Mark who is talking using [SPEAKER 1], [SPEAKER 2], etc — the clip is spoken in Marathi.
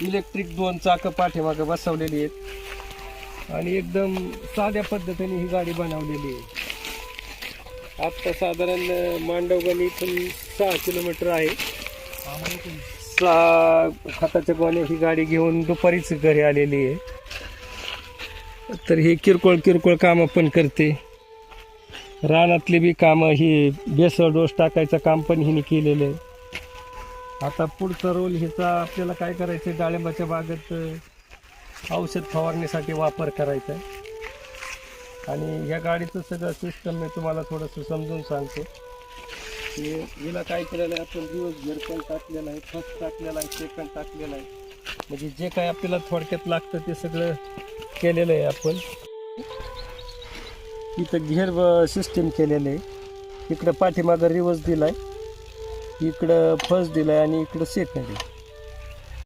[SPEAKER 1] इलेक्ट्रिक 2 चाकं पाठीमागं बसवलेली आहेत आणि एकदम साध्या पद्धतीने ही गाडी बनवलेली आहे। आत्ता साधारण मांडवगण इथून 6 किलोमीटर आहे। 6 हाताच्या गोण्या ही गाडी घेऊन दुपारीच घरी आलेली आहे। तर ही किरकोळ कामं पण करते, रानातली बी कामं, ही बेसळ डोस टाकायचं काम पण हिने केलेलं आहे। आता पुढचा रोल हिचा आपल्याला काय करायचं, डाळिंबाच्या बागेत औषध फवारणीसाठी वापर करायचा आहे। आणि ह्या गाडीचं सगळं सिस्टम मी तुम्हाला थोडंसं समजून सांगतो की हिला काय केलेलं आहे, आपण दिवसभर पण टाकलेलं आहे, फर्स्ट टाकलेला आहे, सेकंड टाकलेला आहे, म्हणजे जे काय आपल्याला थोडक्यात लागतं ते सगळं केलेलं आहे। आपण इथं घेर सिस्टीम केलेलं आहे, इकडं पाठीमागं रिवर्स दिला आहे, इकडं फर्स्ट दिला आहे आणि इकडं सेकंड आहे।